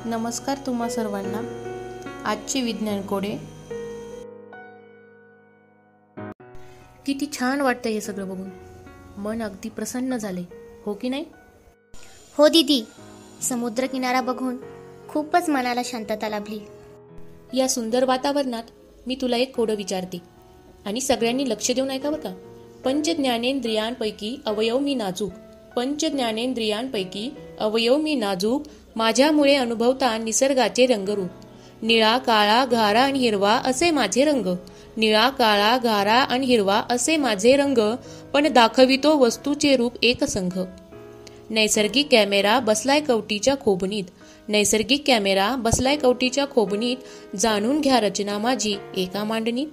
नमस्कार तुम्हा सर्वांना. आजचे विज्ञान कोडे. किती छान वाटतं हे सगळं बघून. मन अगदी प्रसन्न झाले, हो की नाही? हो दीदी, समुद्र किनारा बघून खूपच मनाला शांतता लाभली. या सुंदर वातावरणात मी तुला एक कोडं विचारते आणि सगळ्यांनी लक्ष देऊन ऐका बरं का. पंच ज्ञानेंद्रियांपैकी अवयव मी नाजूक, पंच ज्ञानेंद्रियांपैकी अवयव मी नाजूक, माझ्यामुळे अनुभवता निसर्गाचे रंगरूप. निळा, काळा, घारा आणि हिरवा असे माझे रंग, निळा, काळा, घारा आणि हिरवा असे माझे रंग, पण दाखवितो वस्तूचे रूप एक संघ. नैसर्गिक कॅमेरा बसलाय कवटीच्या खोबणीत, नैसर्गिक कॅमेरा बसलाय कवटीच्या खोबणीत, जाणून घ्या रचना माझी एका मांडणीत.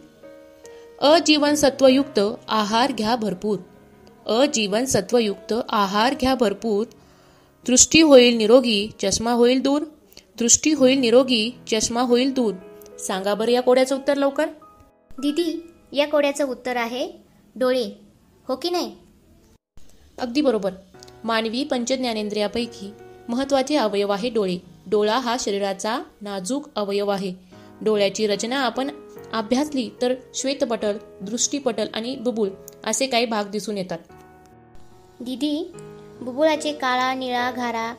अजीवनसत्वयुक्त आहार घ्या भरपूर, अजीवनसत्वयुक्त आहार घ्या भरपूर, दृष्टी होईल निरोगी चष्मा होईल दूर, दृष्टी होईल निरोगी चष्मा होईल दूर. सांगा बरं या कोड्याचं उत्तर लवकर. दीदी, या कोड्याचं उत्तर आहे डोळे, हो की नाही? अगदी बरोबर. मानवी पंचज्ञानेंद्रियापैकी महत्वाचे अवयव आहे डोळे. डोळा हा शरीराचा नाजूक अवयव आहे. डोळ्याची रचना आपण अभ्यासली तर श्वेतपटल, दृष्टीपटल आणि बुबुळ असे काही भाग दिसून येतात. दीदी, बुबुळाचे काळा, निळा, घारा,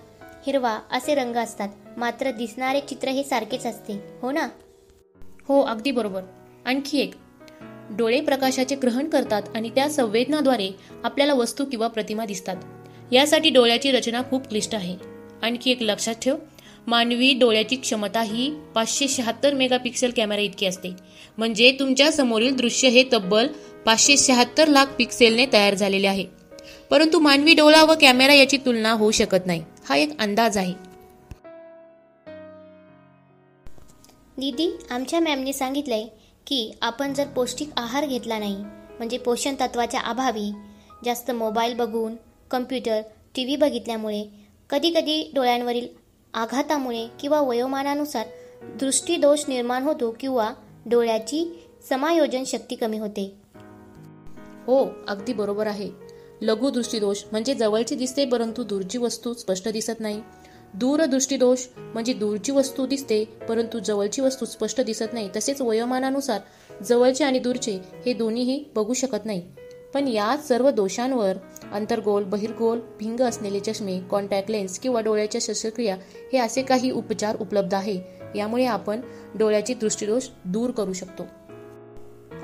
हिरवा असे रंग असतात, मात्र दिसणारे चित्र हे सारखेच असते, हो ना? हो, अगदी बरोबर. आणखी एक, डोळे प्रकाशाचे ग्रहण करतात आणि त्या संवेदनाद्वारे आपल्याला वस्तू किंवा प्रतिमा दिसतात. यासाठी डोळ्याची रचना खूप क्लिष्ट आहे. आणखी एक लक्षात ठेव, मानवी डोळ्याची क्षमता ही 576 मेगापिक्सेल कॅमेरा इतकी असते. म्हणजे तुमच्या समोरील दृश्य हे तब्बल 576 लाख पिक्सेलने तयार झालेले आहे. परंतु मानवी डोळा व कॅमेरा याची तुलना होऊ शकत नाही. हा एक अंदाज आहे. दीदी, आमच्या मॅमनी सांगितलंय की आपण जर पौष्टिक आहार घेतला नाही, म्हणजे पोषण तत्वाच्या अभावी जास्त मोबाईल बघून, कम्प्युटर, टीव्ही बघितल्यामुळे, कधीकधी डोळ्यांवरील आघातामुळे किंवा वयोमानानुसार दृष्टीदोष निर्माण होतो किंवा डोळ्याची समायोजन शक्ती कमी होते. हो, अगदी बरोबर आहे. लघुदृष्टीदोष म्हणजे जवळची दिसते परंतु दूरची वस्तू स्पष्ट दिसत नाही. दूरदृष्टीदोष म्हणजे दूरची वस्तू दिसते परंतु जवळची वस्तू स्पष्ट दिसत नाही. तसेच वयोमानानुसार जवळचे आणि दूरचे हे दोन्हीही बघू शकत नाही. पण या सर्व दोषांवर अंतर्गोल, बहिर्गोल भिंग असलेले चष्मे, कॉन्टॅक्ट लेन्स किंवा डोळ्याच्या शस्त्रक्रिया हे असे काही उपचार उपलब्ध आहे. यामुळे आपण डोळ्याचे दृष्टीदोष दूर करू शकतो.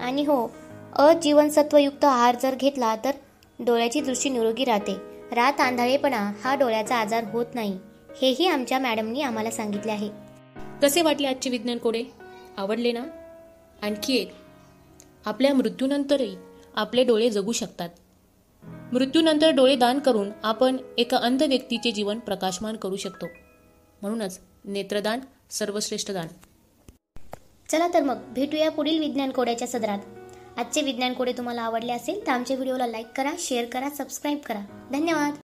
आणि हो, अजीवनसत्वयुक्त आहार जर घेतला तर डोळ्याची दृष्टी निरोगी राहते. रात आंधळेपणा हा डोळ्याचा आजार होत नाही, हेही आमच्या मॅडमनी आम्हाला सांगितले आहे. कसे वाटले आजचे विज्ञान कोडे? आवडले ना? आणखी एक, आपल्या मृत्यूनंतरही आपले डोळे जगू शकतात. मृत्यूनंतर डोळे दान करून आपण एका अंध व्यक्तीचे जीवन प्रकाशमान करू शकतो. म्हणूनच नेत्रदान सर्वश्रेष्ठ दान. चला तर मग भेटूया पुढील विज्ञान कोड्याच्या सदरात. आजचे विज्ञान कोडे तुम्हाला आवडले असेल तर आमच्या व्हिडिओला लाईक करा, शेअर करा, सबस्क्राईब करा. धन्यवाद.